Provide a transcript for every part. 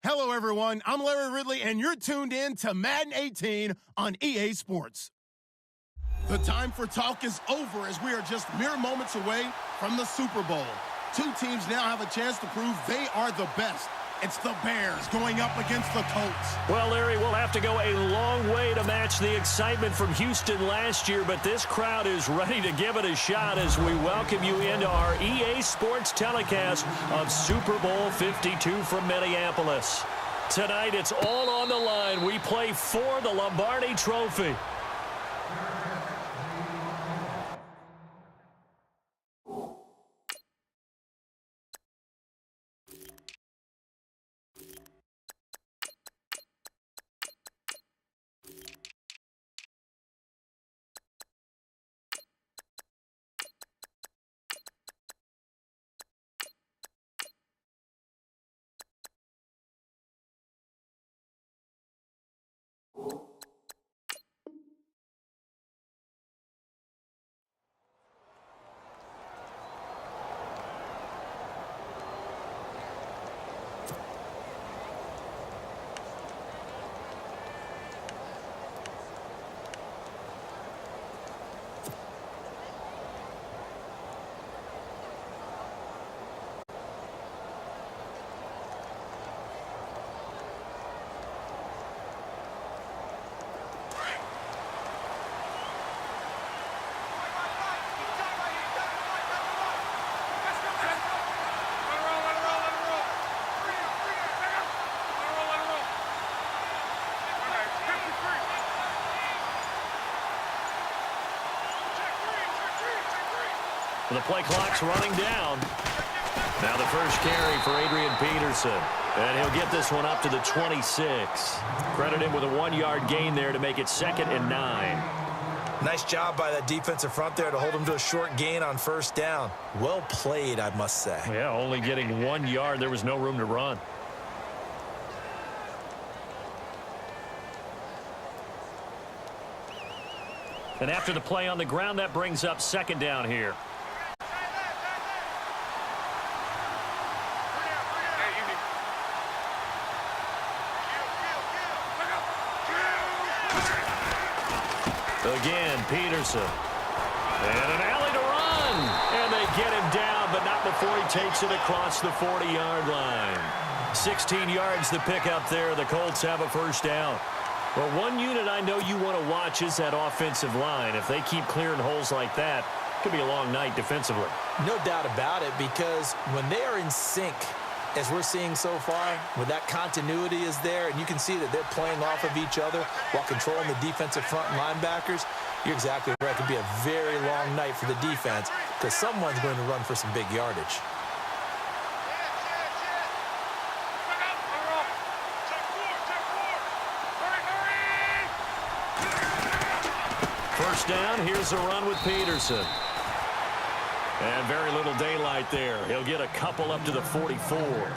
Hello, everyone. I'm Larry Ridley, and you're tuned in to Madden 18 on EA Sports. The time for talk is over as we are just mere moments away from the Super Bowl. Two teams now have a chance to prove they are the best. It's the Bears going up against the Colts. Well, Larry, we'll have to go a long way to match the excitement from Houston last year, but this crowd is ready to give it a shot as we welcome you into our EA Sports telecast of Super Bowl 52 from Minneapolis. Tonight, it's all on the line. We play for the Lombardi Trophy. The play clock's running down. Now the first carry for Adrian Peterson. And he'll get this one up to the 26. Credit him with a 1-yard gain there to make it 2nd and 9. Nice job by that defensive front there to hold him to a short gain on first down. Well played, I must say. Yeah, only getting 1 yard. There was no room to run. And after the play on the ground, that brings up 2nd down here. Again, Peterson. And an alley to run. And they get him down, but not before he takes it across the 40-yard line. 16 yards to pick up there. The Colts have a first down. Well, one unit I know you want to watch is that offensive line. If they keep clearing holes like that, it could be a long night defensively. No doubt about it, because when they are in sync, as we're seeing so far, when that continuity is there, and you can see that they're playing off of each other while controlling the defensive front and linebackers, you're exactly right. It could be a very long night for the defense because someone's going to run for some big yardage. First down, here's a run with Peterson. And very little daylight there. He'll get a couple up to the 44. Well,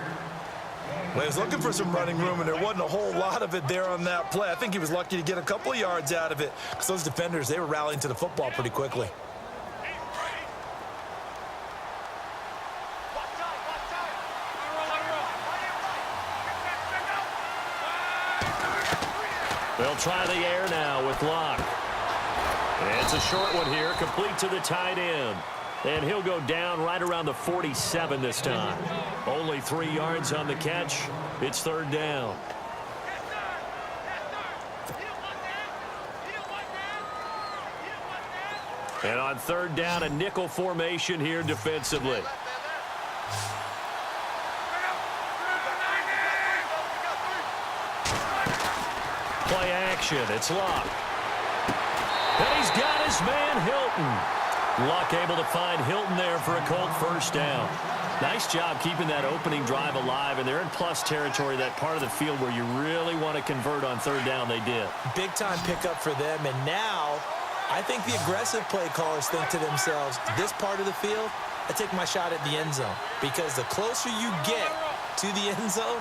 he was looking for some running room, and there wasn't a whole lot of it there on that play. I think he was lucky to get a couple of yards out of it because those defenders, they were rallying to the football pretty quickly. They'll try the air now with Locke. And it's a short one here, complete to the tight end. And he'll go down right around the 47 this time. Only 3 yards on the catch. It's 3rd down. And on 3rd down, a nickel formation here defensively. Play action. It's Locke. And he's got his man Hilton. Luck able to find Hilton there for a Colt first down. Nice job keeping that opening drive alive, and they're in plus territory, that part of the field where you really want to convert on 3rd down. They did. Big-time pickup for them, and now I think the aggressive play callers think to themselves, this part of the field, I take my shot at the end zone, because the closer you get to the end zone,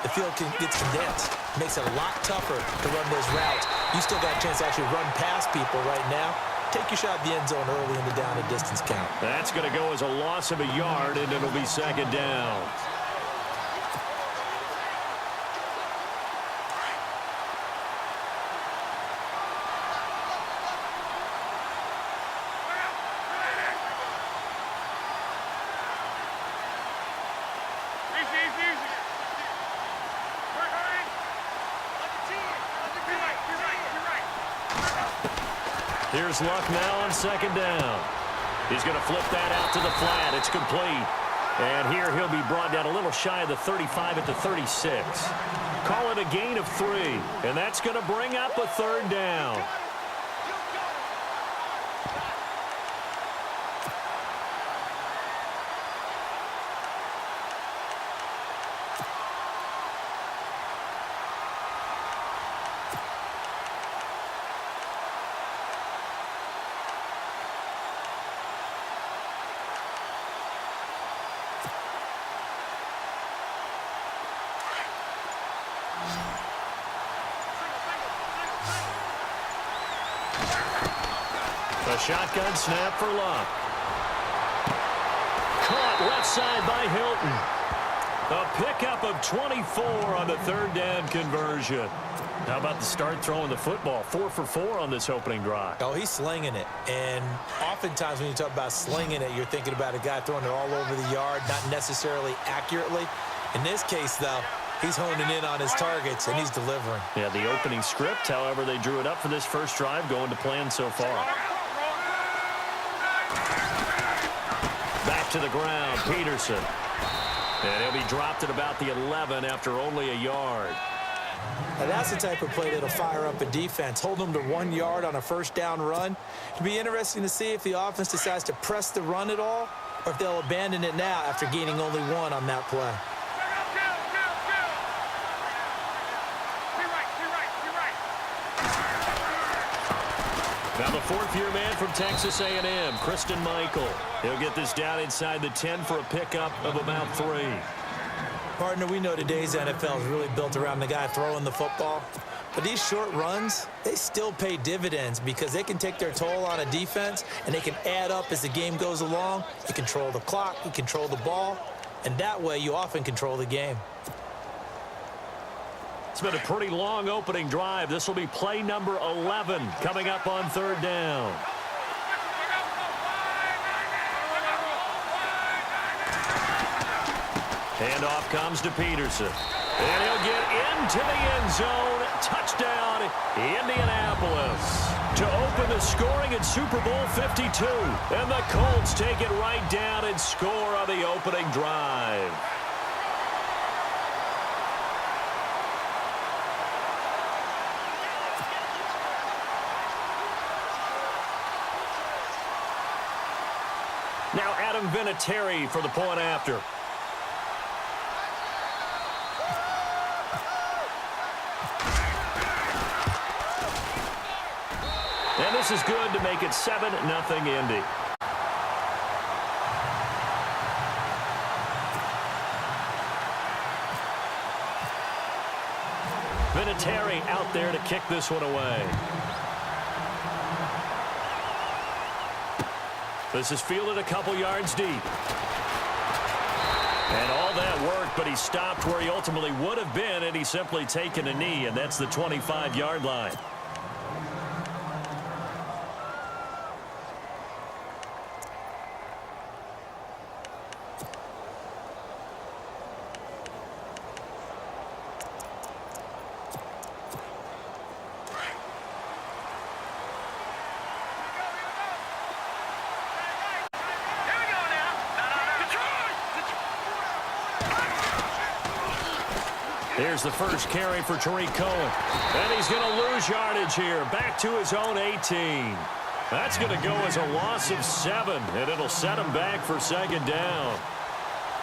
the field gets condensed. Makes it a lot tougher to run those routes. You still got a chance to actually run past people right now. Take your shot at the end zone early in the down and distance count. That's going to go as a loss of a yard, and it'll be 2nd down. Here's Luck now on second down. He's going to flip that out to the flat. It's complete. And here he'll be brought down a little shy of the 35 at the 36. Call it a gain of 3. And that's going to bring up a third down. A shotgun snap for Luck. Caught left side by Hilton. A pickup of 24 on the third down conversion. How about the start throwing the football? 4 for 4 on this opening drive. Oh, he's slinging it. And oftentimes when you talk about slinging it, you're thinking about a guy throwing it all over the yard, not necessarily accurately. In this case, though, he's honing in on his targets, and he's delivering. Yeah, the opening script, however, they drew it up for this first drive, going to plan so far. Back to the ground, Peterson. And he'll be dropped at about the 11 after only a yard. Now that's the type of play that'll fire up a defense. Hold them to 1 yard on a first down run. It'll be interesting to see if the offense decides to press the run at all, or if they'll abandon it now after gaining only 1 on that play. Now the fourth-year man from Texas A&M, Christian Michael. He'll get this down inside the 10 for a pickup of about 3. Partner, we know today's NFL is really built around the guy throwing the football. But these short runs, they still pay dividends because they can take their toll on a defense and they can add up as the game goes along. You control the clock, you control the ball, and that way you often control the game. It's been a pretty long opening drive. This will be play number 11 coming up on third down. Handoff comes to Peterson. And he'll get into the end zone. Touchdown, Indianapolis. To open the scoring at Super Bowl 52. And the Colts take it right down and score on the opening drive. Now Adam Vinatieri for the point after. And this is good to make it 7-0 Indy. Vinatieri out there to kick this one away. This is fielded a couple yards deep. And all that worked, but he stopped where he ultimately would have been, and he's simply taken a knee, and that's the 25-yard line. Here's the first carry for Tariq Cohen. And he's going to lose yardage here. Back to his own 18. That's going to go as a loss of 7, and it'll set him back for second down.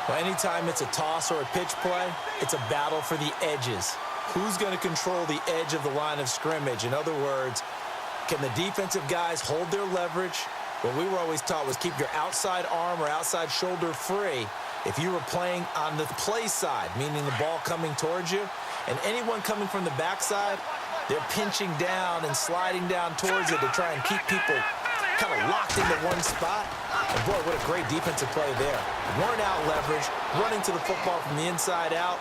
Well, anytime it's a toss or a pitch play, it's a battle for the edges. Who's going to control the edge of the line of scrimmage? In other words, can the defensive guys hold their leverage? What we were always taught was keep your outside arm or outside shoulder free if you were playing on the play side, meaning the ball coming towards you, and anyone coming from the backside, they're pinching down and sliding down towards it to try and keep people kind of locked into one spot. And boy, what a great defensive play there. Worn out leverage, running to the football from the inside out,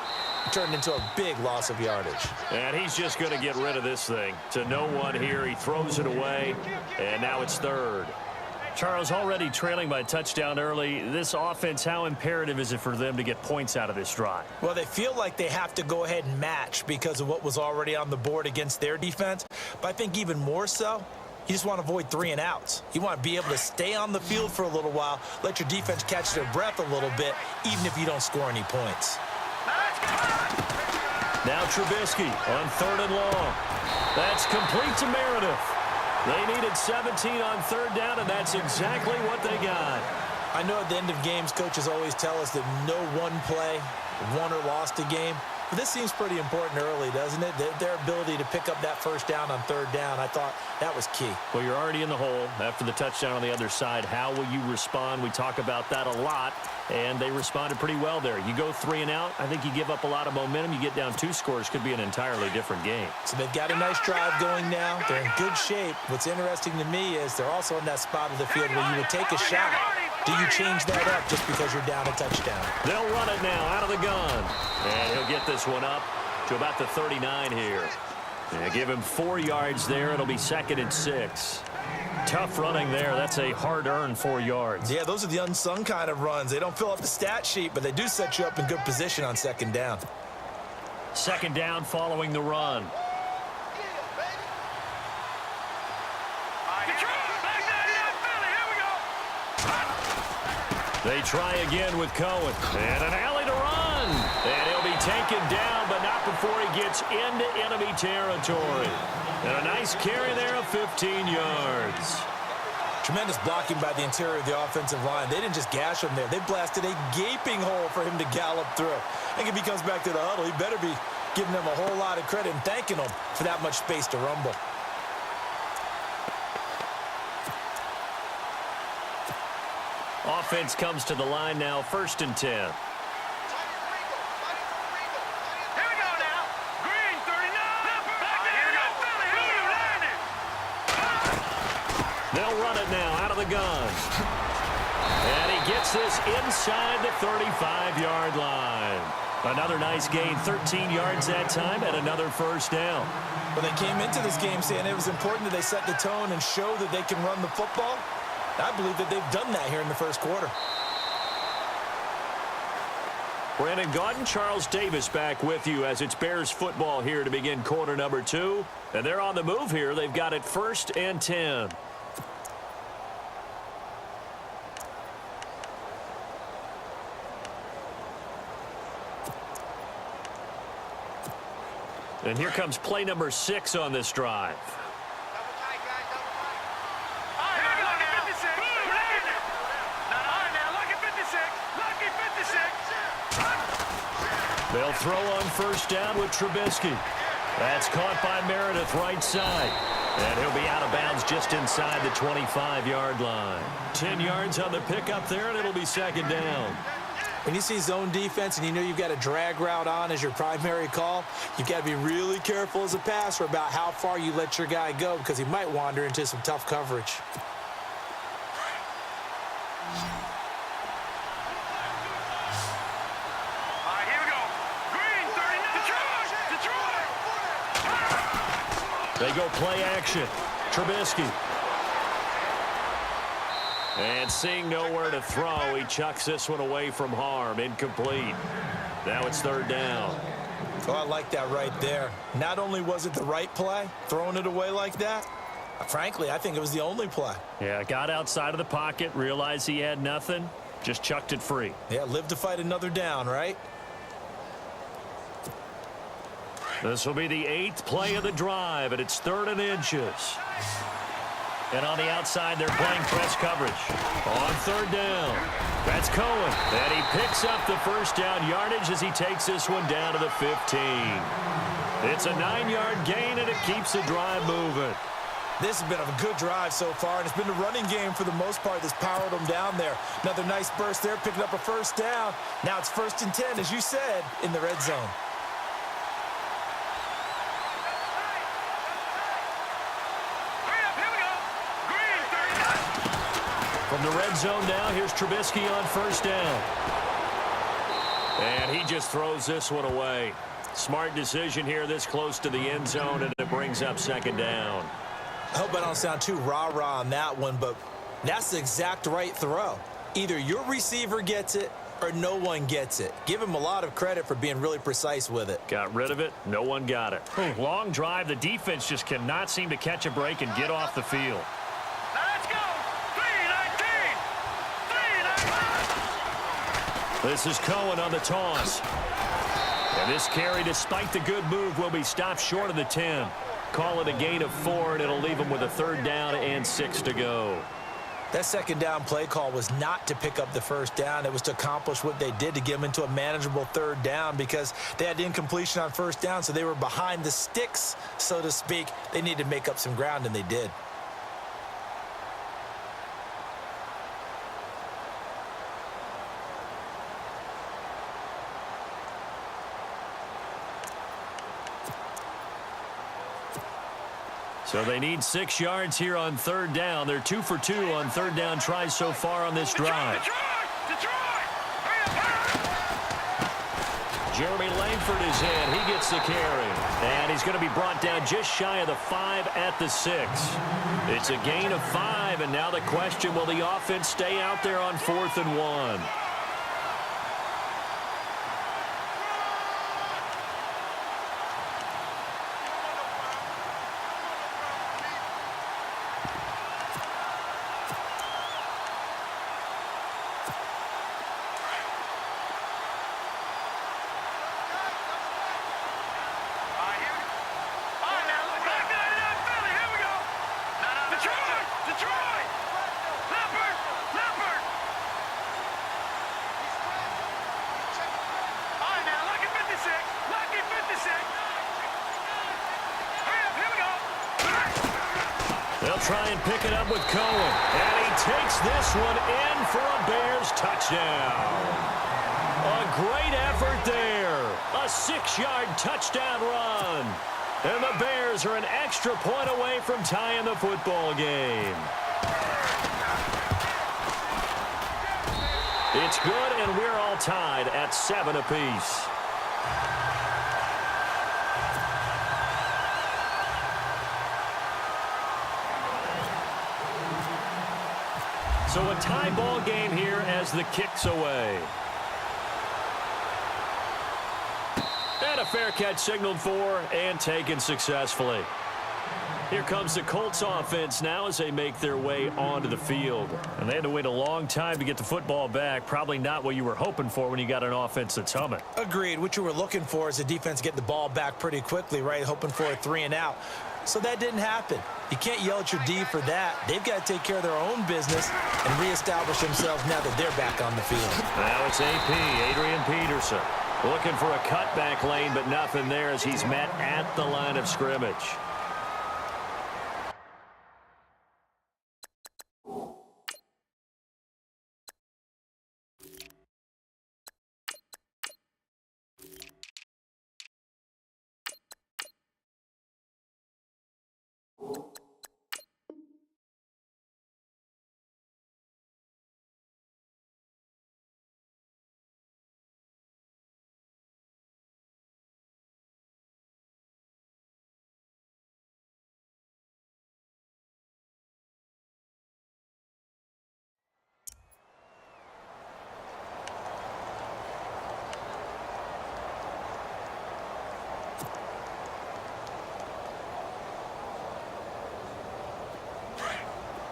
turned into a big loss of yardage. And he's just going to get rid of this thing. To no one here, he throws it away, and now it's third. Charles, already trailing by a touchdown early. This offense, how imperative is it for them to get points out of this drive? Well, they feel like they have to go ahead and match because of what was already on the board against their defense. But I think even more so, You just want to avoid 3 and outs. You want to be able to stay on the field for a little while, let your defense catch their breath a little bit, even if you don't score any points. Now Trubisky on 3rd and long. That's complete to Meredith. They needed 17 on 3rd down, and that's exactly what they got. I know at the end of games, coaches always tell us that no one play won or lost a game. But this seems pretty important early, doesn't it? Their ability to pick up that 1st down on 3rd down, I thought that was key. Well, you're already in the hole after the touchdown on the other side. How will you respond? We talk about that a lot, and they responded pretty well there. You go 3 and out, I think you give up a lot of momentum. You get down 2 scores, could be an entirely different game. So they've got a nice drive going now. They're in good shape. What's interesting to me is they're also in that spot of the field where you would take a shot. Do you change that up just because you're down a touchdown? They'll run it now out of the gun. And he'll get this one up to about the 39 here. And give him 4 yards there. It'll be 2nd and 6. Tough running there. That's a hard-earned 4 yards. Yeah, those are the unsung kind of runs. They don't fill up the stat sheet, but they do set you up in good position on 2nd down. 2nd down following the run. They try again with Cohen. And an alley to run. And he'll be taken down, but not before he gets into enemy territory. And a nice carry there of 15 yards. Tremendous blocking by the interior of the offensive line. They didn't just gash him there. They blasted a gaping hole for him to gallop through. I think if he comes back to the huddle, he better be giving them a whole lot of credit and thanking them for that much space to rumble. Offense comes to the line now, 1st and 10. Here we go now. Green, 39. Here we go. They'll run it now out of the gun. And he gets this inside the 35-yard line. Another nice gain, 13 yards that time, and another 1st down. Well, they came into this game saying it was important that they set the tone and show that they can run the football. I believe that they've done that here in the 1st quarter. Brandon Gaudin, Charles Davis back with you as it's Bears football here to begin quarter number 2. And they're on the move here. They've got it 1st and 10. And here comes play number 6 on this drive. They'll throw on 1st down with Trubisky. That's caught by Meredith right side. And he'll be out of bounds just inside the 25-yard line. 10 yards on the pickup there, and it'll be 2nd down. When you see zone defense and you know you've got a drag route on as your primary call, you've got to be really careful as a passer about how far you let your guy go because he might wander into some tough coverage. They go play action. Trubisky. And seeing nowhere to throw, he chucks this one away from harm. Incomplete. Now it's 3rd down. Oh, I like that right there. Not only was it the right play, throwing it away like that, frankly, I think it was the only play. Yeah, got outside of the pocket, realized he had nothing, just chucked it free. Yeah, live to fight another down, right? This will be the 8th play of the drive, and it's 3rd and inches. And on the outside, they're playing press coverage. On 3rd down, that's Cohen. And he picks up the 1st down yardage as he takes this one down to the 15. It's a 9-yard gain, and it keeps the drive moving. This has been a good drive so far, and it's been the running game for the most part that's powered them down there. Another nice burst there, picking up a 1st down. Now it's 1st and 10, as you said, in the red zone. From the red zone now, here's Trubisky on 1st down. And he just throws this one away. Smart decision here this close to the end zone, and it brings up 2nd down. I hope I don't sound too rah-rah on that one, but that's the exact right throw. Either your receiver gets it or no one gets it. Give him a lot of credit for being really precise with it. Got rid of it. No one got it. Long drive. The defense just cannot seem to catch a break and get off the field. Now let's go. 3-19. 3-19. This is Cohen on the toss. And this carry, despite the good move, will be stopped short of the 10. Call it a gain of 4, and it'll leave them with a 3rd down and 6 to go. That 2nd down play call was not to pick up the 1st down. It was to accomplish what they did, to get them into a manageable 3rd down, because they had incompletion on 1st down, so they were behind the sticks, so to speak. They needed to make up some ground, and they did. So they need 6 yards here on 3rd down. They're 2 for 2 on 3rd down tries so far on this drive. Detroit! Jeremy Langford is in. He gets the carry. And he's going to be brought down just shy of the 5 at the 6. It's a gain of 5, and now the question, will the offense stay out there on 4th and 1? They'll try and pick it up with Cohen. And he takes this one in for a Bears touchdown. A great effort there. A 6-yard touchdown run. And the Bears are an extra point away from tying the football game. It's good, and we're all tied at 7 apiece. So a tie ball game here as the kick's away. And a fair catch signaled for and taken successfully. Here comes the Colts offense now as they make their way onto the field. And they had to wait a long time to get the football back. Probably not what you were hoping for when you got an offense that's humming. Agreed. What you were looking for is the defense get the ball back pretty quickly, right? Hoping for a 3 and out. So that didn't happen. You can't yell at your D for that. They've got to take care of their own business and reestablish themselves now that they're back on the field. Now it's AP, Adrian Peterson. Looking for a cutback lane, but nothing there as he's met at the line of scrimmage.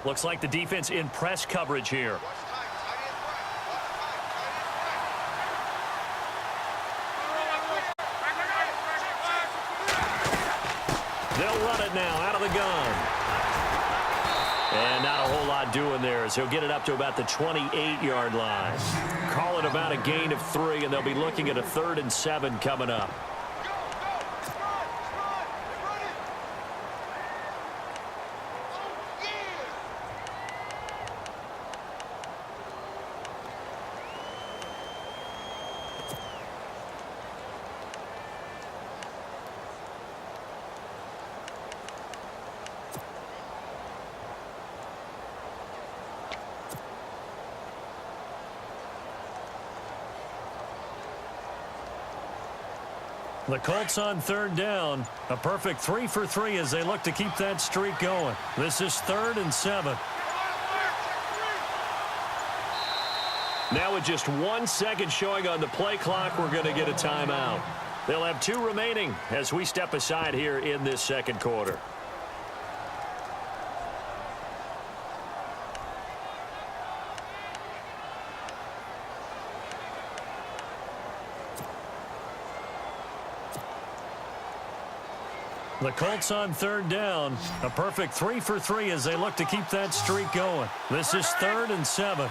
Looks like the defense in press coverage here. They'll run it now out of the gun. And not a whole lot doing there as he'll get it up to about the 28-yard line. Call it about a gain of 3, and they'll be looking at a 3rd and 7 coming up. The Colts on 3rd down. A perfect 3 for 3 as they look to keep that streak going. This is 3rd and 7. Now with just 1 second showing on the play clock, we're going to get a timeout. They'll have 2 remaining as we step aside here in this second quarter. The Colts on 3rd down. A perfect 3 for 3 as they look to keep that streak going. This is 3rd and 7.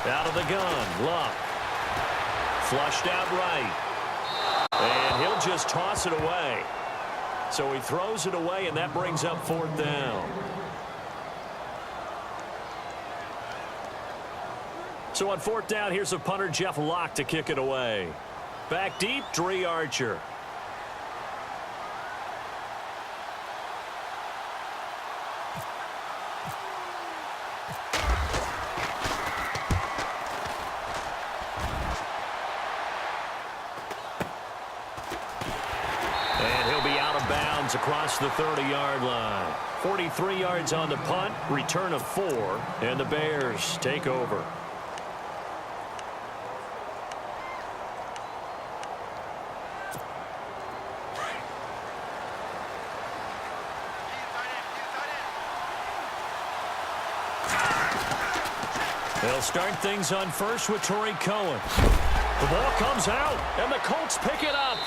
Out of the gun, Luck. Flushed out right. And he'll just toss it away. So he throws it away, and that brings up 4th down. So on 4th down, here's a punter, Jeff Locke, to kick it away. Back deep, Dre Archer. And he'll be out of bounds across the 30-yard line. 43 yards on the punt, return of 4, and the Bears take over. They'll start things on first with Torrey Cohen. The ball comes out, and the Colts pick it up.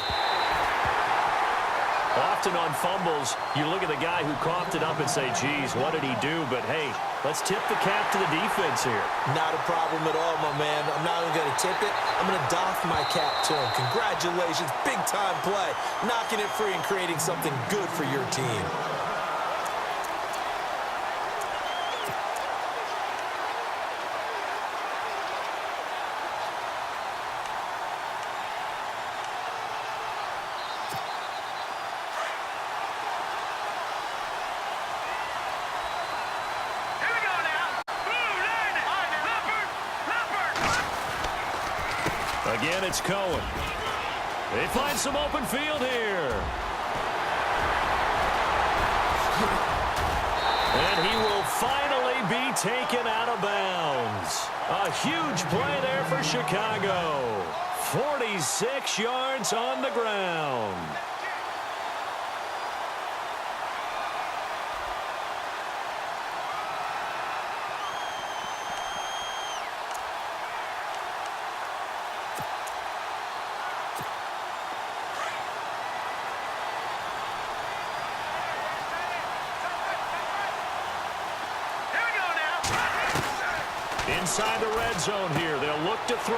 Often on fumbles, you look at the guy who coughed it up and say, geez, what did he do? But, hey, let's tip the cap to the defense here. Not a problem at all, my man. I'm not even going to tip it. I'm going to doff my cap to him. Congratulations, big-time play. Knocking it free and creating something good for your team. Again, it's Cohen. They find some open field here. And he will finally be taken out of bounds. A huge play there for Chicago. 46 yards on the ground. Inside the red zone here. They'll look to throw.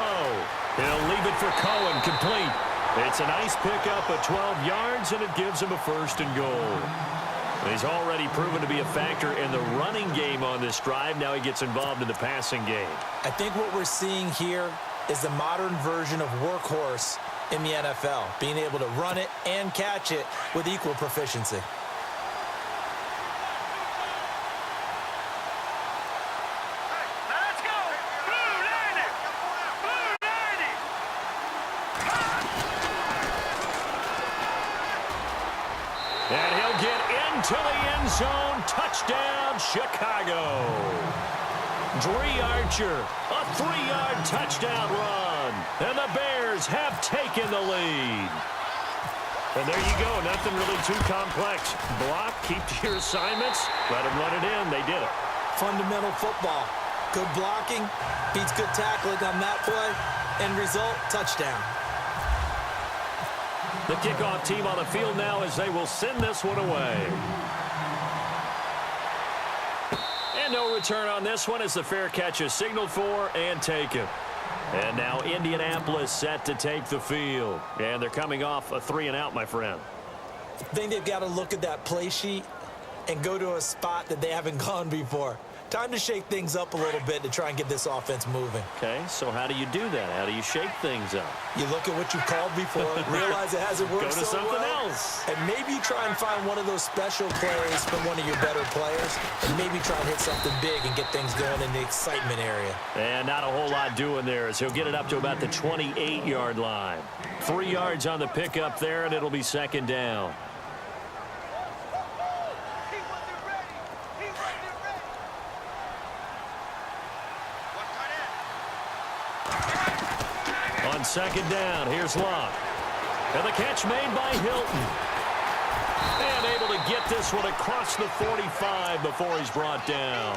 He'll leave it for Cohen, complete. It's a nice pickup of 12 yards, and it gives him a 1st and goal. He's already proven to be a factor in the running game on this drive. Now he gets involved in the passing game. I think what we're seeing here is the modern version of workhorse in the NFL, being able to run it and catch it with equal proficiency. And he'll get into the end zone. Touchdown, Chicago. Dre Archer, a 3-yard touchdown run. And the Bears have taken the lead. And there you go. Nothing really too complex. Block, keep to your assignments. Let them run it in. They did it. Fundamental football. Good blocking beats good tackling on that play. End result, touchdown. The kickoff team on the field now as they will send this one away. And no return on this one as the fair catch is signaled for and taken. And now Indianapolis set to take the field. And they're coming off a 3-and-out, my friend. I think they've got to look at that play sheet and go to a spot that they haven't gone before. Time to shake things up a little bit to try and get this offense moving. Okay, so how do you do that? How do you shake things up? You look at what you called before, realize it hasn't worked Go to so something well, else. and maybe try and find one of those special plays from one of your better players, and maybe try and hit something big and get things going in the excitement area. And not a whole lot doing there as he'll get it up to about the 28-yard line. 3 yards on the pickup there, and it'll be 2nd down. On second down, here's Locke. And the catch made by Hilton. And able to get this one across the 45 before he's brought down.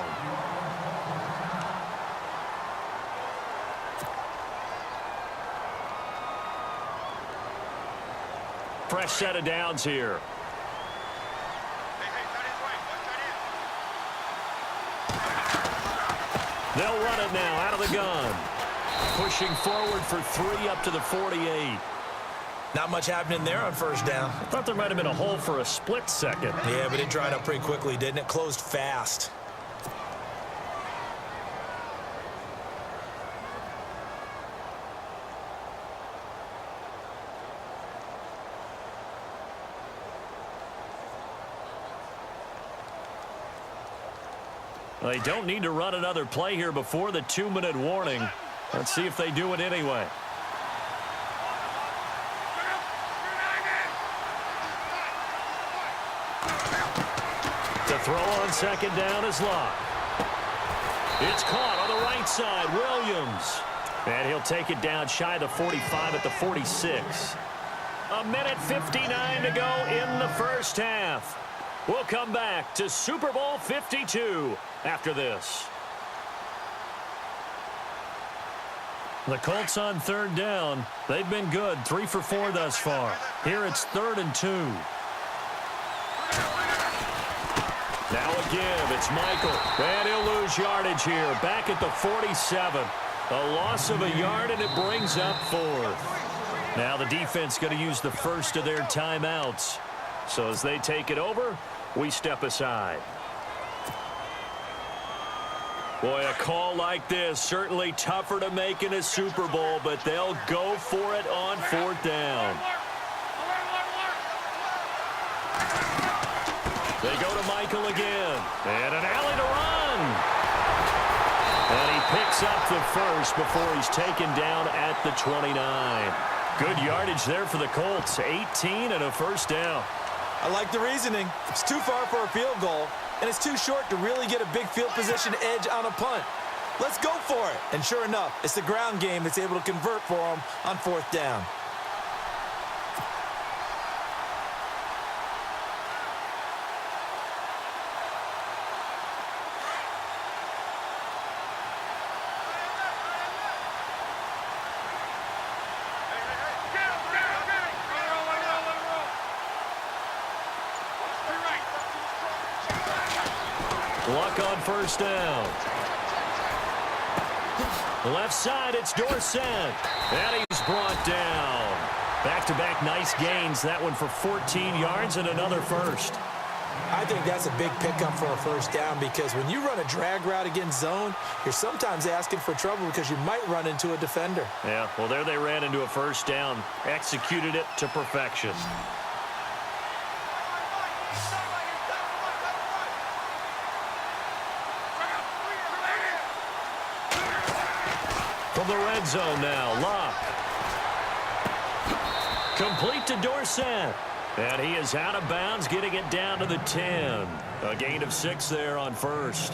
Fresh set of downs here. They'll run it now out of the gun. Pushing forward for 3 up to the 48. Not much happening there on first down. I thought there might have been a hole for a split second. Yeah, but it dried up pretty quickly, didn't it? Closed fast. They don't need to run another play here before the 2-minute warning. Let's see if they do it anyway. The throw on second down is Locke. It's caught on the right side. Williams. And he'll take it down shy of the 45 at the 46. 1:59 to go in the first half. We'll come back to Super Bowl 52 after this. The Colts on third down. They've been good, 3 for 4 thus far. Here it's 3rd and 2. Now a give. It's Michael. And he'll lose yardage here. Back at the 47. A loss of a yard, and it brings up 4th. Now the defense going to use the first of their timeouts. So as they take it over, we step aside. Boy, a call like this, certainly tougher to make in a Super Bowl, but they'll go for it on 4th down. They go to Michael again. And an alley to run. And he picks up the first before he's taken down at the 29. Good yardage there for the Colts. 18 and a first down. I like the reasoning. It's too far for a field goal, and it's too short to really get a big field position edge on a punt. Let's go for it. And sure enough, it's the ground game that's able to convert for them on 4th down. Luck on first down. Left side, it's Dorsett. And he's brought down. Back-to-back nice gains. That one for 14 yards and another first. I think that's a big pickup for a first down because when you run a drag route against zone, you're sometimes asking for trouble because you might run into a defender. Yeah, well, there they ran into a first down. Executed it to perfection. From the red zone now, Locke. Complete to Dorsett. And he is out of bounds, getting it down to the 10. A gain of 6 there on first.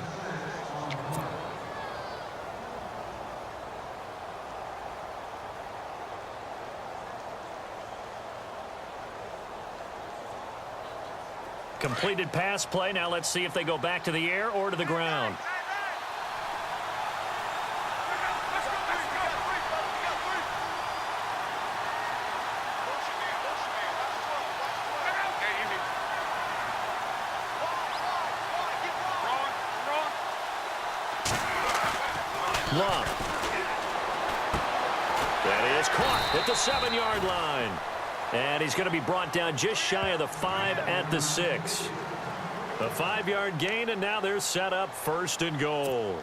Completed pass play. Now let's see if they go back to the air or to the ground. Love. That is caught at the 7-yard line. And he's going to be brought down just shy of the 5 at the 6. A 5-yard gain, and now they're set up 1st and goal.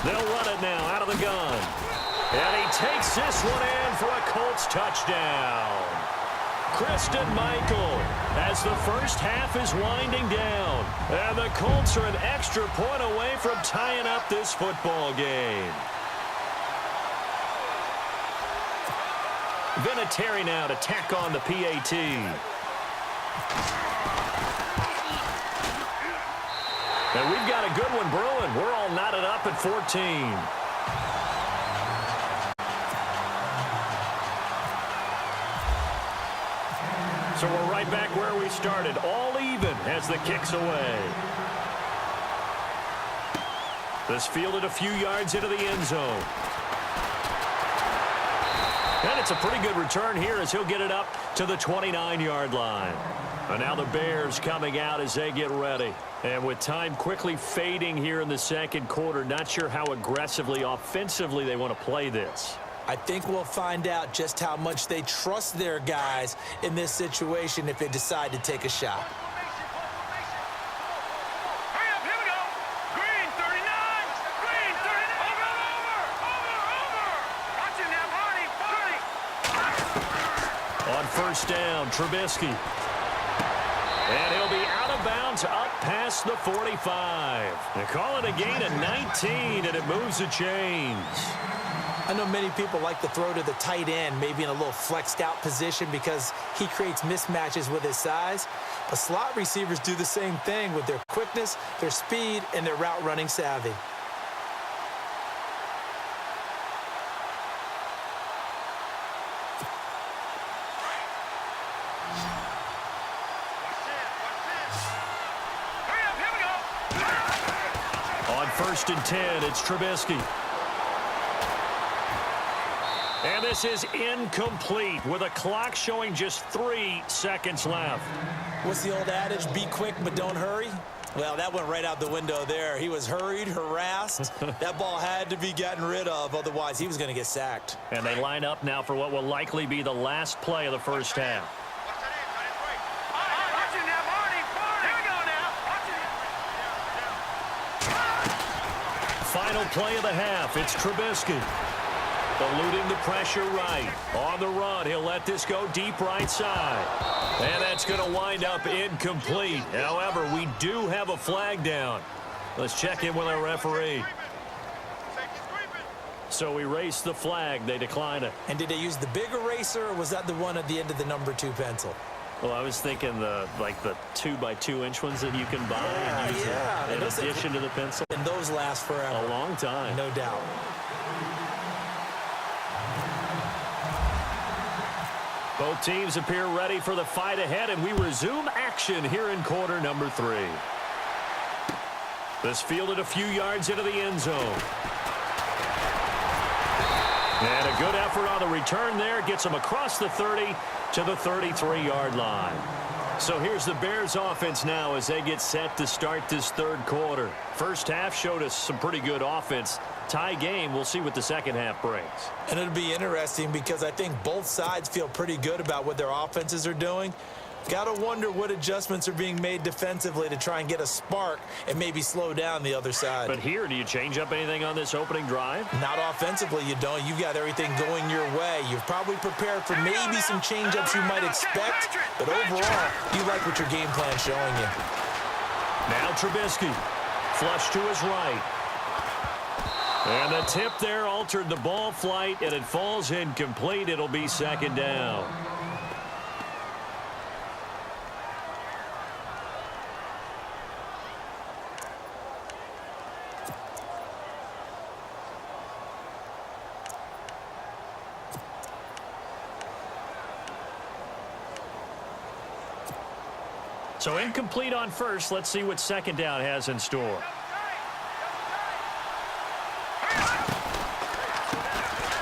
They'll run it now out of the gun. And he takes this one in for a Colts touchdown. Christian Michael as the first half is winding down. And the Colts are an extra point away from tying up this football game. Vinatieri now to tack on the PAT. And we've got a good one brewing. We're all knotted up at 14. So we're right back where we started, all even as the kick's away. This fielded a few yards into the end zone. And it's a pretty good return here as he'll get it up to the 29-yard line. And now the Bears coming out as they get ready. And with time quickly fading here in the second quarter, not sure how aggressively, offensively they want to play this. I think we'll find out just how much they trust their guys in this situation if they decide to take a shot. Hurry up, here we go. Green 39. Green 39. Over. Watching that, Marty. On first down, Trubisky. And he'll be out of bounds up past the 45. They call it a gain of 19, and it moves the chains. I know many people like to throw to the tight end, maybe in a little flexed out position because he creates mismatches with his size. But slot receivers do the same thing with their quickness, their speed, and their route running savvy. Hurry up, here we go. On first and 10, it's Trubisky. And this is incomplete with a clock showing just 3 seconds left. What's the old adage? Be quick, but don't hurry? Well, that went right out the window there. He was hurried, harassed. That ball had to be gotten rid of, otherwise he was going to get sacked. And they line up now for what will likely be the last play of the first half. Watching that, Marty. Here we go now. Final play of the half. It's Trubisky. Eluding the pressure right. On the run, he'll let this go deep right side. And that's going to wind up incomplete. However, we do have a flag down. Let's check in with our referee. So we race the flag. They decline it. And did they use the big eraser, or was that the one at the end of the number 2 pencil? Well, I was thinking the 2x2-inch ones that you can buy and use in addition to the pencil. And those last forever. A long time. No doubt. Both teams appear ready for the fight ahead, and we resume action here in quarter number 3. This fielded a few yards into the end zone. And a good effort on the return there gets him across the 30 to the 33-yard line. So here's the Bears offense now as they get set to start this third quarter. First half showed us some pretty good offense. Tie game, we'll see what the second half brings. And it'll be interesting because I think both sides feel pretty good about what their offenses are doing. Got to wonder what adjustments are being made defensively to try and get a spark and maybe slow down the other side. But here, do you change up anything on this opening drive? Not offensively, you don't. You've got everything going your way. You've probably prepared for maybe some change-ups you might expect, but overall, you like what your game plan's showing you. Now Trubisky, flush to his right. And the tip there altered the ball flight, and it falls incomplete. It'll be second down. So incomplete on first. Let's see what second down has in store.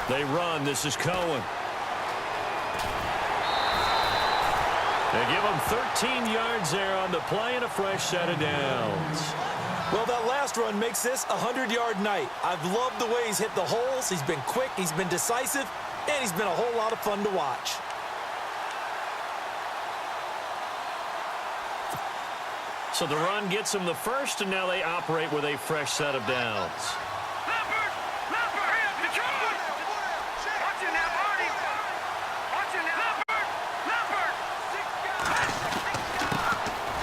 They run. This is Cohen. They give him 13 yards there on the play and a fresh set of downs. Well, that last run makes this a 100-yard night. I've loved the way he's hit the holes. He's been quick. He's been decisive. And he's been a whole lot of fun to watch. So the run gets them the first, and now they operate with a fresh set of downs.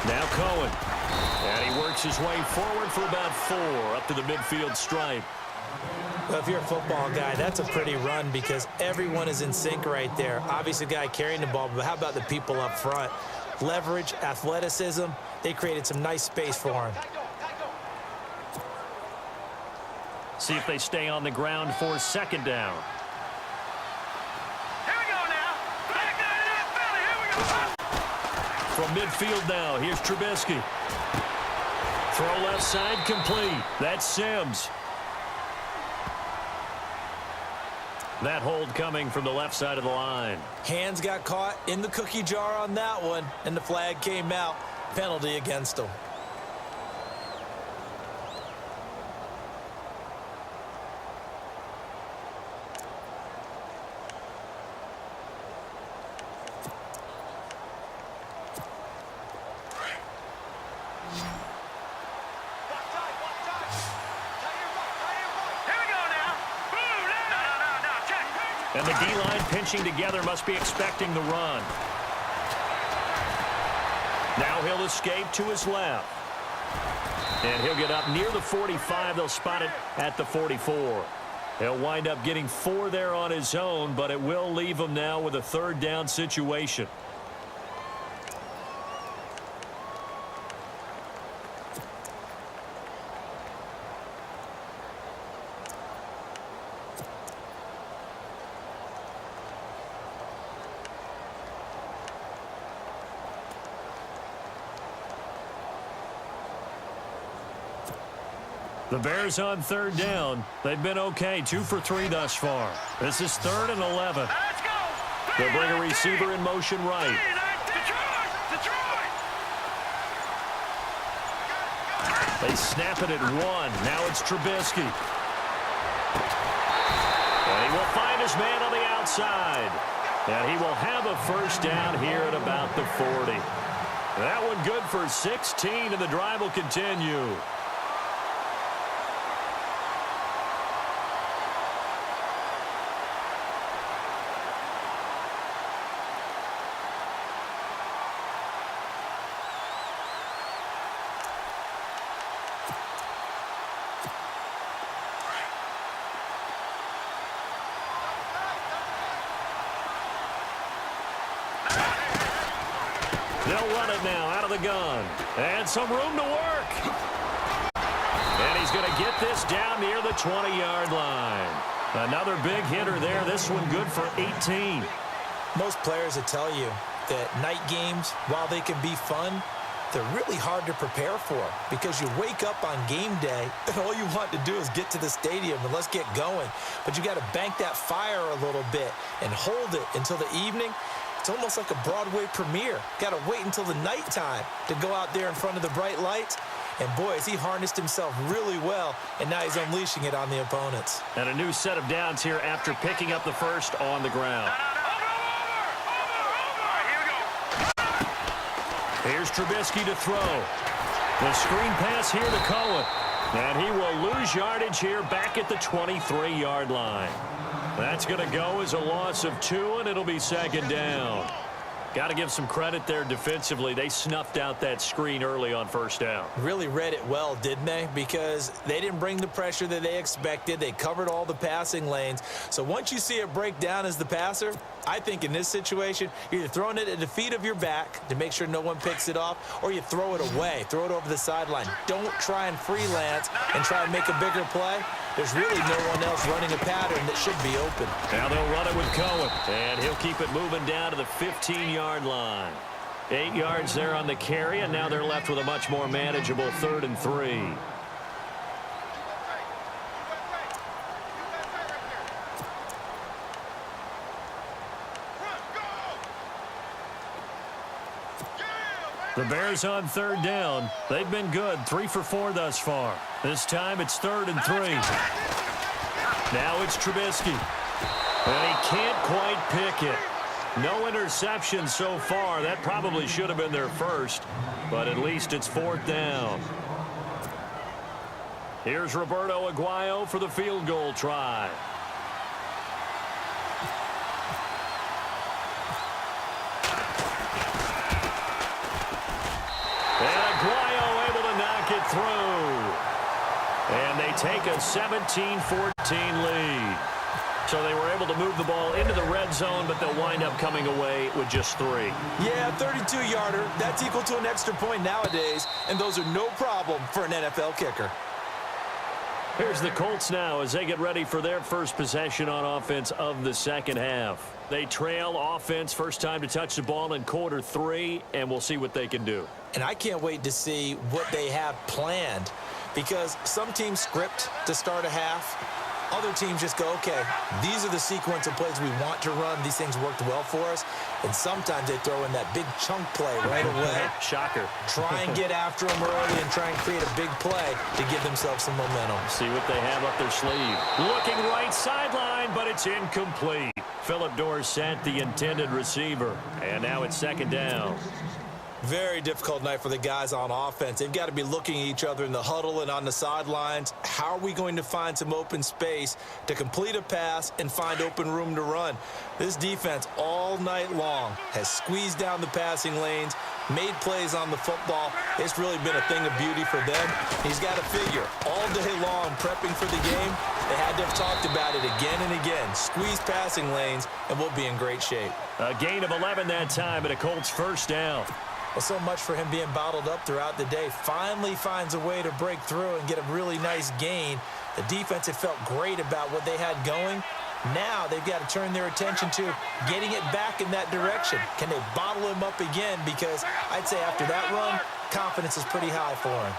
Now Cohen. And he works his way forward for about 4 up to the midfield stripe. Well, if you're a football guy, that's a pretty run because everyone is in sync right there. Obviously, the guy carrying the ball, but how about the people up front? Leverage, athleticism, they created some nice space for him. See if they stay on the ground for second down. Here we go now. Back down in Philly. Here we go. From midfield now, here's Trubisky. Throw left side complete. That's Sims. That hold coming from the left side of the line. Hands got caught in the cookie jar on that one, and the flag came out. Penalty against him. And the D-line pinching together must be expecting the run. Now he'll escape to his left. And he'll get up near the 45. They'll spot it at the 44. He'll wind up getting 4 there on his own, but it will leave him now with a third down situation. The Bears on third down. They've been okay, 2 for 3 thus far. This is 3rd and 11. Let's go. They'll bring a receiver in motion right. They snap it at 1. Now it's Trubisky. And he will find his man on the outside. And he will have a first down here at about the 40. That one good for 16, and the drive will continue. They'll run it now out of the gun. And some room to work. And he's going to get this down near the 20-yard line. Another big hitter there. This one good for 18. Most players will tell you that night games, while they can be fun, they're really hard to prepare for because you wake up on game day and all you want to do is get to the stadium and let's get going. But you got to bank that fire a little bit and hold it until the evening. It's almost like a Broadway premiere. Got to wait until the nighttime to go out there in front of the bright lights. And boy, has he harnessed himself really well, and now he's unleashing it on the opponents. And a new set of downs here after picking up the first on the ground. Here's Trubisky to throw. The screen pass here to Cohen. And he will lose yardage here back at the 23-yard line. That's going to go as a loss of 2, and it'll be second down. Got to give some credit there defensively. They snuffed out that screen early on first down. Really read it well, didn't they? Because they didn't bring the pressure that they expected. They covered all the passing lanes. So once you see it break down as the passer, I think in this situation, you're either throwing it at the feet of your back to make sure no one picks it off, or you throw it away, throw it over the sideline. Don't try and freelance and try and make a bigger play. There's really no one else running a pattern that should be open. Now they'll run it with Cohen, and he'll keep it moving down to the 15-yard line. 8 yards there on the carry, and now they're left with a much more manageable 3rd and 3. The Bears on third down. They've been good, 3 for 4 thus far. This time it's 3rd and 3. Now it's Trubisky. And he can't quite pick it. No interception so far. That probably should have been their first, but at least it's 4th down. Here's Roberto Aguayo for the field goal try. And Aguayo able to knock it through. And they take a 17-14 lead. So they were able to move the ball into the red zone, but they'll wind up coming away with just 3. Yeah, 32-yarder. That's equal to an extra point nowadays, and those are no problem for an NFL kicker. Here's the Colts now as they get ready for their first possession on offense of the second half. They trail offense, first time to touch the ball in quarter 3, and we'll see what they can do. And I can't wait to see what they have planned, because some teams script to start a half. Other teams just go, okay, these are the sequence of plays we want to run. These things worked well for us. And sometimes they throw in that big chunk play right away. Shocker. Try and get after them early and try and create a big play to give themselves some momentum. See what they have up their sleeve. Looking right sideline, but it's incomplete. Phillip Dorsett, the intended receiver. And now it's second down. Very difficult night for the guys on offense. They've got to be looking at each other in the huddle and on the sidelines. How are we going to find some open space to complete a pass and find open room to run? This defense all night long has squeezed down the passing lanes, made plays on the football. It's really been a thing of beauty for them. He's got to figure all day long prepping for the game. They had to have talked about it again and again. Squeeze passing lanes, and we'll be in great shape. A gain of 11 that time, and a Colts first down. Well, so much for him being bottled up throughout the day. Finally finds a way to break through and get a really nice gain. The defense had felt great about what they had going. Now they've got to turn their attention to getting it back in that direction. Can they bottle him up again? Because I'd say after that run, confidence is pretty high for him.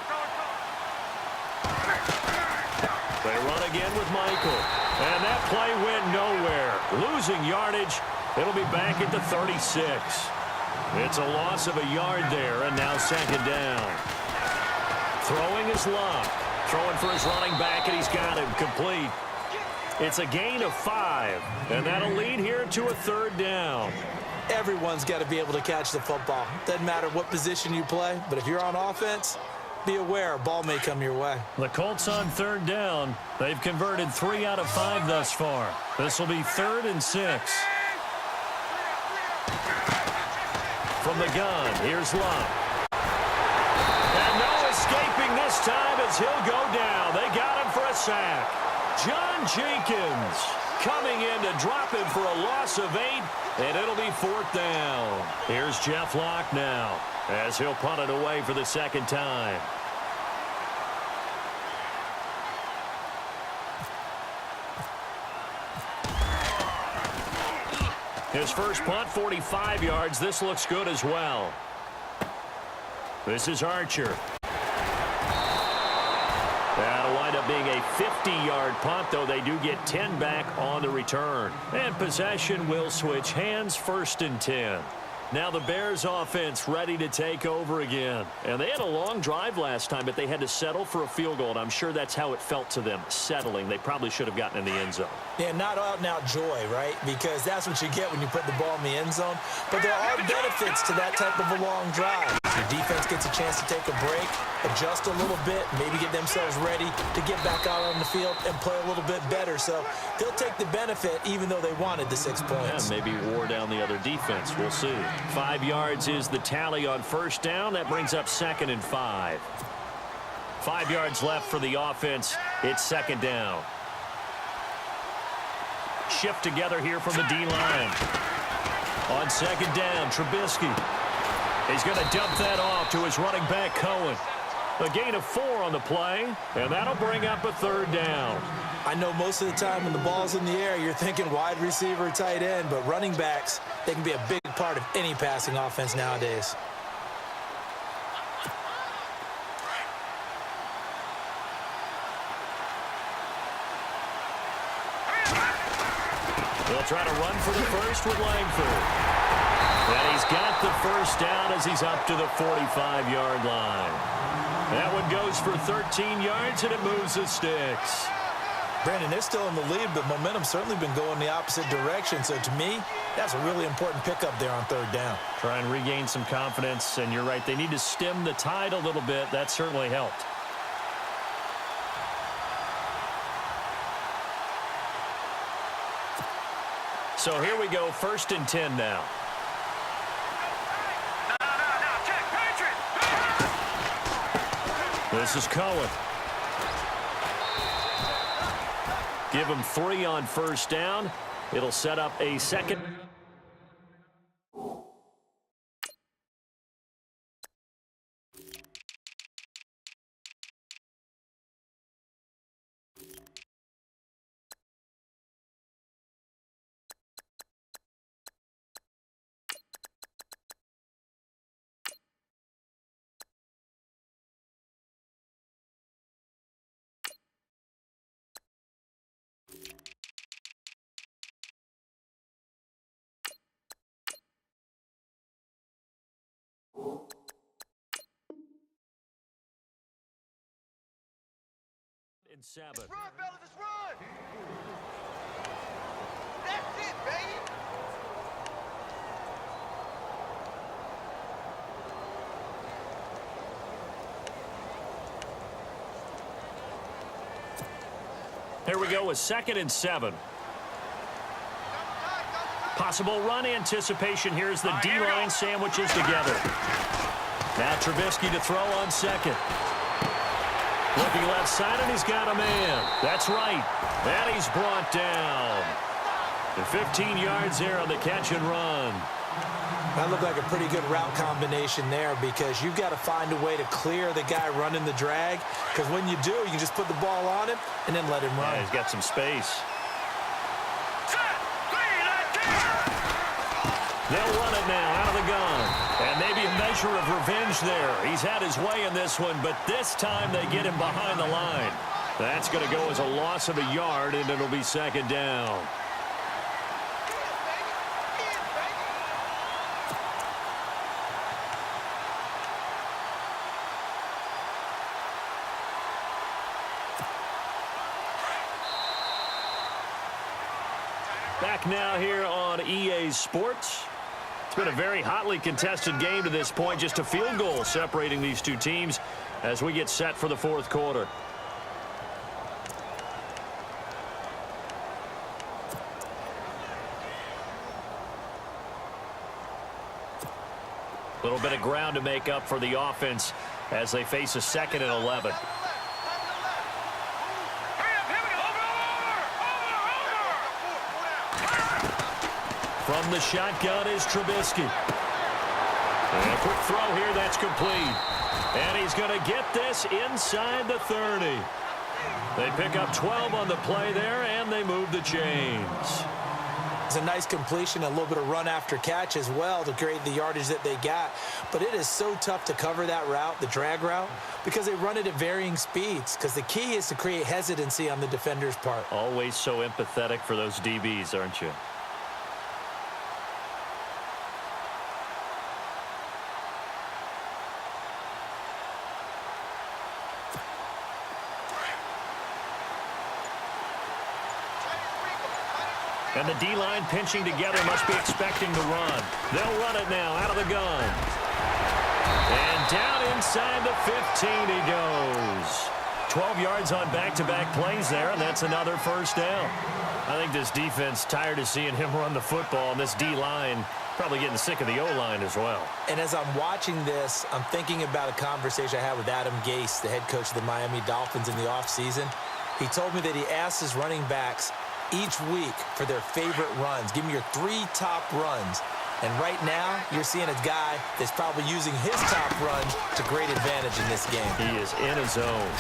They run again with Michael. And that play went nowhere. Losing yardage. It'll be back at the 36. It's a loss of a yard there, and now second down. Throwing is Luck. Throwing for his running back, and he's got him complete. It's a gain of 5, and that'll lead here to a third down. Everyone's got to be able to catch the football. Doesn't matter what position you play, but if you're on offense, be aware a ball may come your way. The Colts on third down. They've converted 3 out of 5 thus far. This will be 3rd and 6. From the gun, here's Luck. And no escaping this time as he'll go down. They got him for a sack. John Jenkins coming in to drop him for a loss of 8, and it'll be 4th down. Here's Jeff Locke now as he'll punt it away for the second time. His first punt, 45 yards. This looks good as well. This is Archer. That'll wind up being a 50-yard punt, though they do get 10 back on the return. And possession will switch hands, 1st and 10. Now the Bears offense ready to take over again. And they had a long drive last time, but they had to settle for a field goal, and I'm sure that's how it felt to them, settling. They probably should have gotten in the end zone. Yeah, not out-and-out joy, right? Because that's what you get when you put the ball in the end zone. But there are benefits to that type of a long drive. Your defense gets a chance to take a break, adjust a little bit, maybe get themselves ready to get back out on the field and play a little bit better. So they'll take the benefit even though they wanted the 6 points. Yeah, maybe wore down the other defense. We'll see. 5 yards is the tally on first down. That brings up 2nd and 5. 5 yards left for the offense. It's second down. Shift together here from the D-line. On second down, Trubisky. He's going to dump that off to his running back, Cohen. A gain of 4 on the play, and that'll bring up a third down. I know most of the time when the ball's in the air, you're thinking wide receiver, tight end, but running backs, they can be a big part of any passing offense nowadays. They'll try to run for the first with Langford. And he's got the first down as he's up to the 45-yard line. That one goes for 13 yards, and it moves the sticks. Brandon, they're still in the lead, but momentum's certainly been going the opposite direction. So to me, that's a really important pickup there on third down. Try and regain some confidence, and you're right. They need to stem the tide a little bit. That certainly helped. So here we go, 1st and 10 now. This is Cohen. Give him 3 on first down. It'll set up a second. And 7. Let's run, fellas, let's run! That's it, baby! Here we go with 2nd and 7. Possible run anticipation. Here's the D-line sandwiches together. Now Trubisky to throw on 2nd. Looking left side, and he's got a man. That's right. And he's brought down. The 15 yards there on the catch and run. That looked like a pretty good route combination there because you've got to find a way to clear the guy running the drag, because when you do, you can just put the ball on him and then let him run. Yeah, he's got some space. They'll run it now out of the gun. And maybe a measure of revenge there. He's had his way in this one, but this time they get him behind the line. That's going to go as a loss of a yard, and it'll be 2nd down. Back now here on EA Sports. It's been a very hotly contested game to this point. Just a field goal separating these two teams as we get set for the 4th quarter. A little bit of ground to make up for the offense as they face a 2nd and 11. From the shotgun is Trubisky. And a quick throw here, that's complete. And he's going to get this inside the 30. They pick up 12 on the play there, and they move the chains. It's a nice completion, a little bit of run after catch as well to create the yardage that they got. But it is so tough to cover that route, the drag route, because they run it at varying speeds, because the key is to create hesitancy on the defender's part. Always so empathetic for those DBs, aren't you? And the D-line pinching together, must be expecting the run. They'll run it now out of the gun. And down inside the 15 he goes. 12 yards on back-to-back plays there, and that's another 1st down. I think this defense tired of seeing him run the football, and this D-line probably getting sick of the O-line as well. And as I'm watching this, I'm thinking about a conversation I had with Adam Gase, the head coach of the Miami Dolphins in the offseason. He told me that he asked his running backs each week for their favorite runs. Give me your 3 top runs. And right now, you're seeing a guy that's probably using his top runs to great advantage in this game. He is in his zone.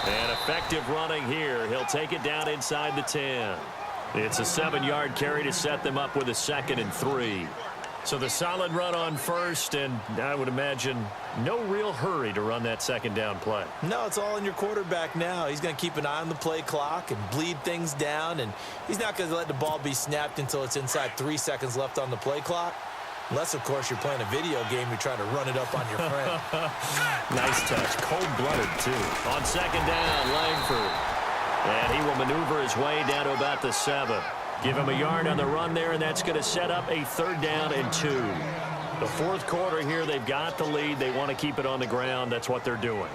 And effective running here. He'll take it down inside the 10. It's a 7-yard carry to set them up with a 2nd and 3. So the solid run on 1st, and I would imagine no real hurry to run that 2nd down play. No, it's all in your quarterback now. He's going to keep an eye on the play clock and bleed things down, and he's not going to let the ball be snapped until it's inside 3 seconds left on the play clock. Unless, of course, you're playing a video game, you're trying to run it up on your friend. Nice touch. Cold-blooded, too. On 2nd down, Langford. And he will maneuver his way down to about the 7. Give him a yard on the run there, and that's going to set up a 3rd down and 2. The 4th quarter here, they've got the lead. They want to keep it on the ground. That's what they're doing.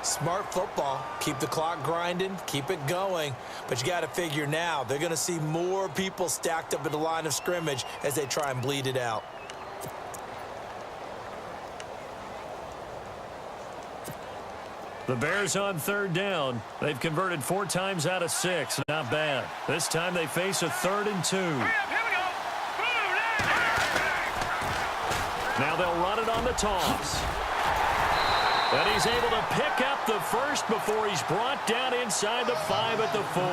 Smart football. Keep the clock grinding. Keep it going. But you got to figure now, they're going to see more people stacked up at the line of scrimmage as they try and bleed it out. The Bears on third down. They've converted 4 times out of 6. Not bad. This time they face a 3rd and 2. Now they'll run it on the toss. And he's able to pick up the first before he's brought down inside the 5 at the 4.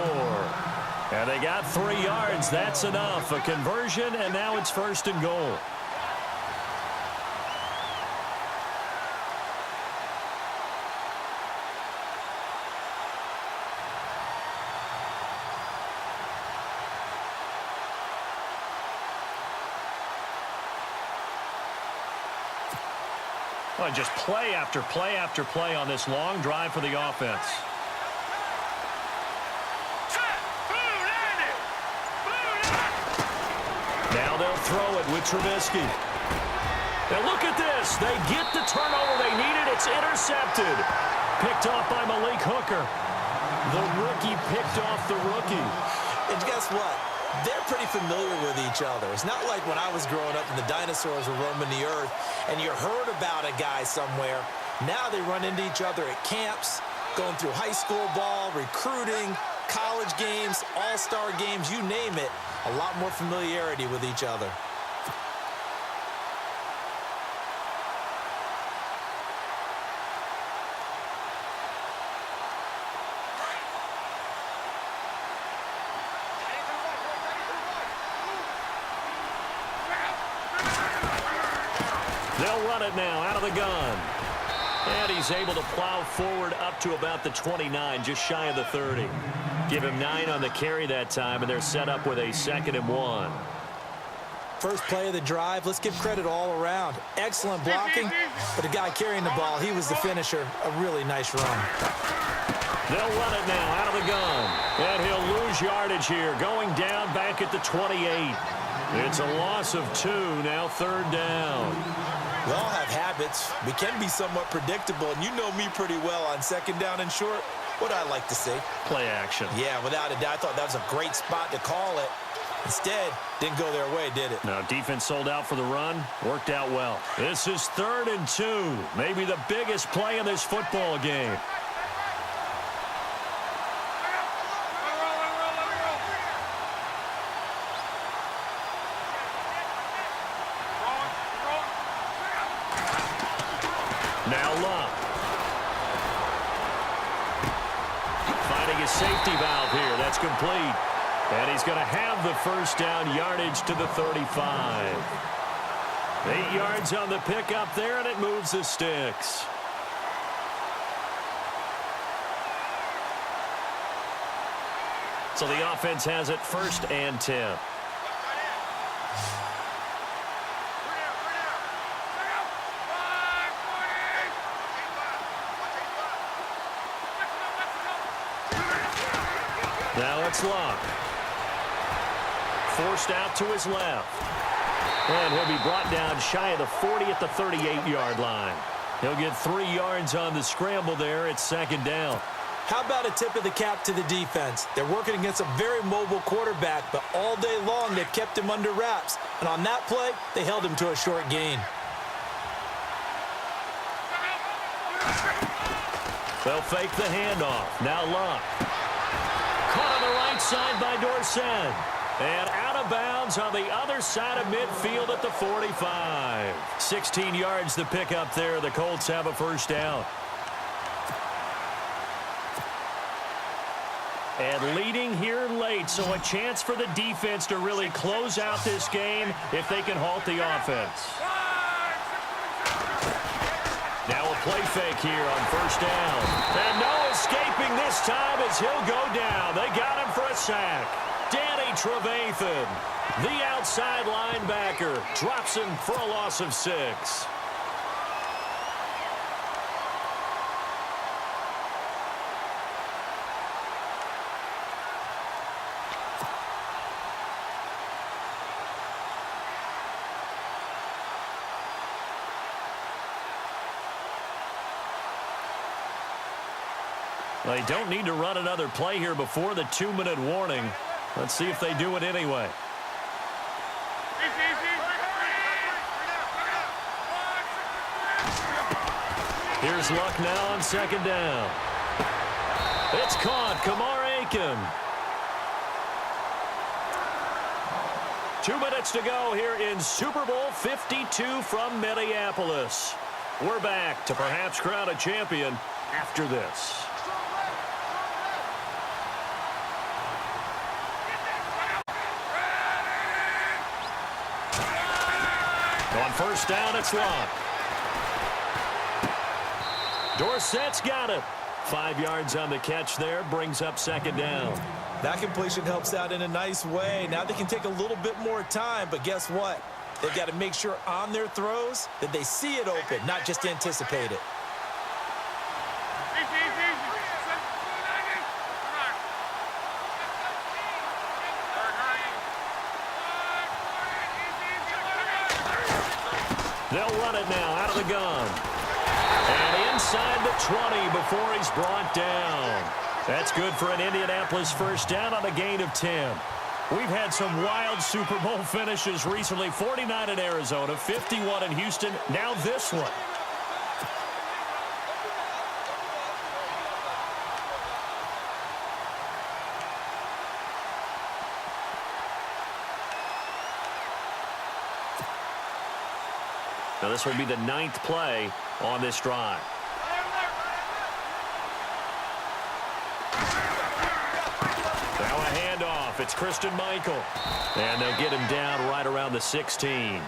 And they got 3 yards. That's enough. A conversion, and now it's 1st and goal. Well, just play after play after play on this long drive for the offense. Now they'll throw it with Trubisky. And look at this. They get the turnover they needed. It's intercepted. Picked off by Malik Hooker. The rookie picked off the rookie. And guess what? They're pretty familiar with each other. It's not like when I was growing up and the dinosaurs were roaming the earth and you heard about a guy somewhere. Now they run into each other at camps, going through high school ball, recruiting, college games, all-star games, you name it. A lot more familiarity with each other. They'll run it now out of the gun. And he's able to plow forward up to about the 29, just shy of the 30. Give him 9 on the carry that time, and they're set up with a 2nd and 1. First play of the drive, let's give credit all around. Excellent blocking, but the guy carrying the ball, he was the finisher. A really nice run. They'll run it now out of the gun. And he'll lose yardage here, going down back at the 28. It's a loss of 2, now 3rd down. We all have habits. We can be somewhat predictable, and you know me pretty well on 2nd down and short. What do I like to see? Play action. Yeah, without a doubt. I thought that was a great spot to call it. Instead, didn't go their way, did it? No, defense sold out for the run. Worked out well. This is 3rd and 2. Maybe the biggest play in this football game. Now Love. Finding his safety valve here. That's complete. And he's going to have the 1st down, yardage to the 35. 8 yards on the pickup there, and it moves the sticks. So the offense has it 1st and 10. Now it's Locke. Forced out to his left. And he'll be brought down shy of the 40 at the 38-yard line. He'll get 3 yards on the scramble there. It's 2nd down. How about a tip of the cap to the defense? They're working against a very mobile quarterback, but all day long they've kept him under wraps. And on that play, they held him to a short gain. They'll fake the handoff. Now Locke. Caught on the right side by Dorsett. And out of bounds on the other side of midfield at the 45. 16 yards to pick up there. The Colts have a 1st down. And leading here late, so a chance for the defense to really close out this game if they can halt the offense. Now a play fake here on 1st down. And no escaping this time as he'll go down. They got him for a sack. Danny Trevathan, the outside linebacker, drops him for a loss of 6. They don't need to run another play here before the 2-minute warning. Let's see if they do it anyway. Here's Luck now on second down. It's caught. Kamar Aiken. 2 minutes to go here in Super Bowl 52 from Minneapolis. We're back to perhaps crown a champion after this. On first down, it's Luck. Dorsett's got it. 5 yards on the catch there, brings up second down. That completion helps out in a nice way. Now they can take a little bit more time, but guess what? They've got to make sure on their throws that they see it open, not just anticipate it. They'll run it now out of the gun. And inside the 20 before he's brought down. That's good for an Indianapolis first down on a gain of 10. We've had some wild Super Bowl finishes recently. 49 in Arizona, 51 in Houston, now this one. Now this will be the 9th play on this drive. Now a handoff. It's Christian Michael. And they'll get him down right around the 16.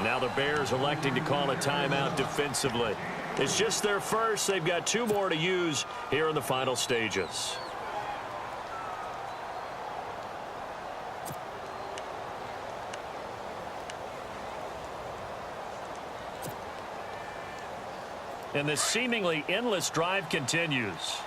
Now the Bears electing to call a timeout defensively. It's just their first. They've got 2 more to use here in the final stages. And this seemingly endless drive continues.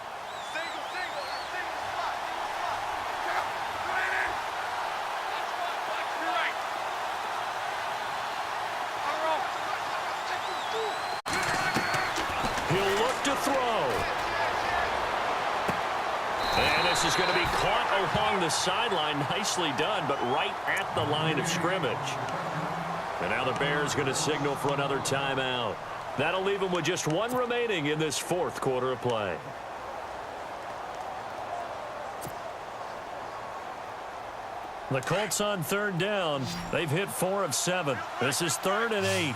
He'll look to throw. And this is going to be caught along the sideline. Nicely done, but right at the line of scrimmage. And now the Bears going to signal for another timeout. That'll leave them with just 1 remaining in this 4th quarter of play. The Colts on 3rd down. They've hit 4 of 7. This is 3rd and 8.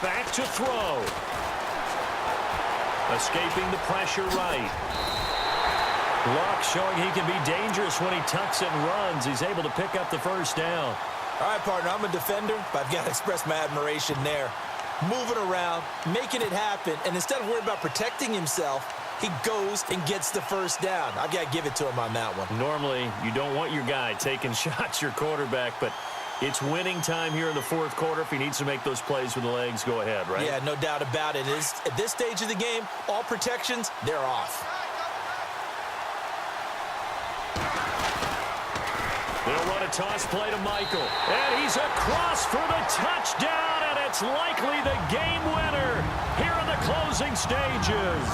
Back to throw. Escaping the pressure right. Luck showing he can be dangerous when he tucks it and runs. He's able to pick up the first down. All right, partner, I'm a defender, but I've got to express my admiration there. Moving around, making it happen, and instead of worrying about protecting himself, he goes and gets the first down. I've got to give it to him on that one. Normally, you don't want your guy taking shots, your quarterback, but it's winning time here in the 4th quarter. If he needs to make those plays with the legs, go ahead, right? Yeah, no doubt about it. At this stage of the game, all protections, they're off. They'll run a toss play to Michael. And he's across for the touchdown, and it's likely the game winner here in the closing stages.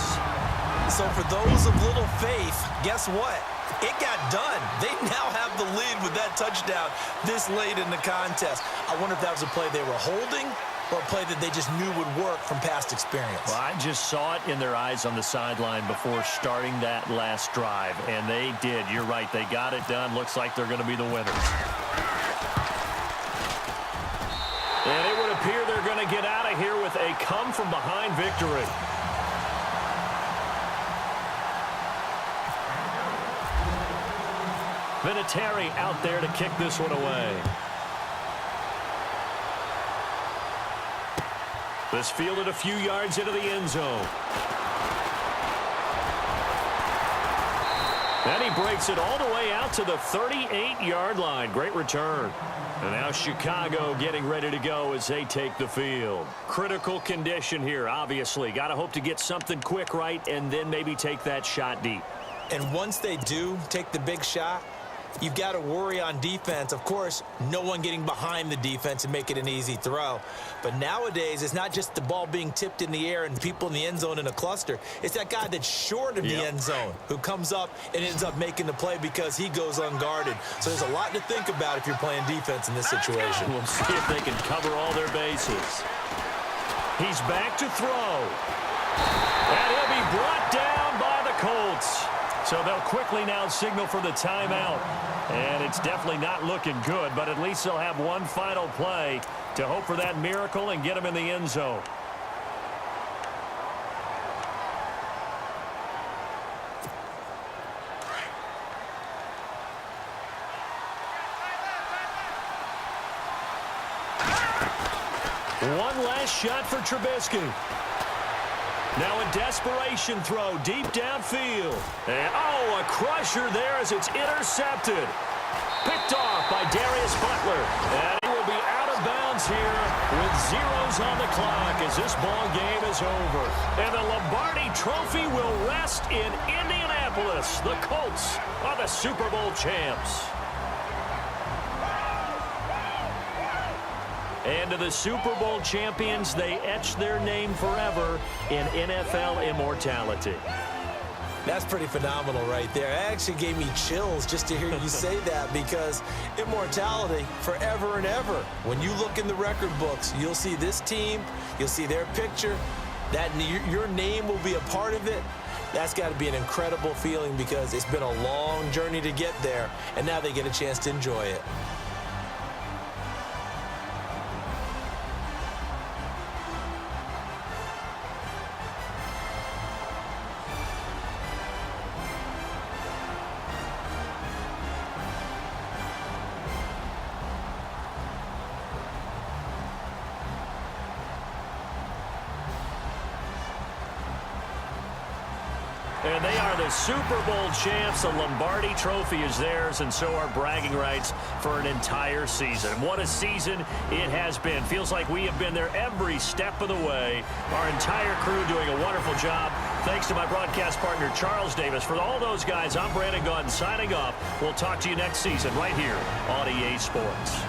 So for those of little faith, guess what? It got done. They now have the lead with that touchdown this late in the contest. I wonder if that was a play they were holding or a play that they just knew would work from past experience. Well, I just saw it in their eyes on the sideline before starting that last drive, and they did. You're right. They got it done. Looks like they're going to be the winners. And it would appear they're going to get out of here with a come-from-behind victory. Vinatieri out there to kick this one away. This fielded a few yards into the end zone. And he breaks it all the way out to the 38-yard line. Great return. And now Chicago getting ready to go as they take the field. Critical condition here, obviously. Got to hope to get something quick right and then maybe take that shot deep. And once they do take the big shot, you've got to worry on defense. Of course, no one getting behind the defense and make it an easy throw. But nowadays, it's not just the ball being tipped in the air and people in the end zone in a cluster. It's that guy that's short of the end zone who comes up and ends up making the play because he goes unguarded. So there's a lot to think about if you're playing defense in this situation. We'll see if they can cover all their bases. He's back to throw. And he'll be brought down by the Colts. So they'll quickly now signal for the timeout. And it's definitely not looking good, but at least they'll have one final play to hope for that miracle and get him in the end zone. One last shot for Trubisky. Now a desperation throw deep downfield. And, a crusher there as it's intercepted. Picked off by Darius Butler. And he will be out of bounds here with zeros on the clock as this ball game is over. And the Lombardi Trophy will rest in Indianapolis. The Colts are the Super Bowl champs. And to the Super Bowl champions, they etch their name forever in NFL immortality. That's pretty phenomenal right there. It actually gave me chills just to hear you say that, because immortality forever and ever. When you look in the record books, you'll see this team, you'll see their picture, that your name will be a part of it. That's got to be an incredible feeling because it's been a long journey to get there, and now they get a chance to enjoy it. And they are the Super Bowl champs. The Lombardi Trophy is theirs, and so are bragging rights for an entire season. And what a season it has been. Feels like we have been there every step of the way. Our entire crew doing a wonderful job. Thanks to my broadcast partner, Charles Davis. For all those guys, I'm Brandon Gaudin signing off. We'll talk to you next season right here on EA Sports.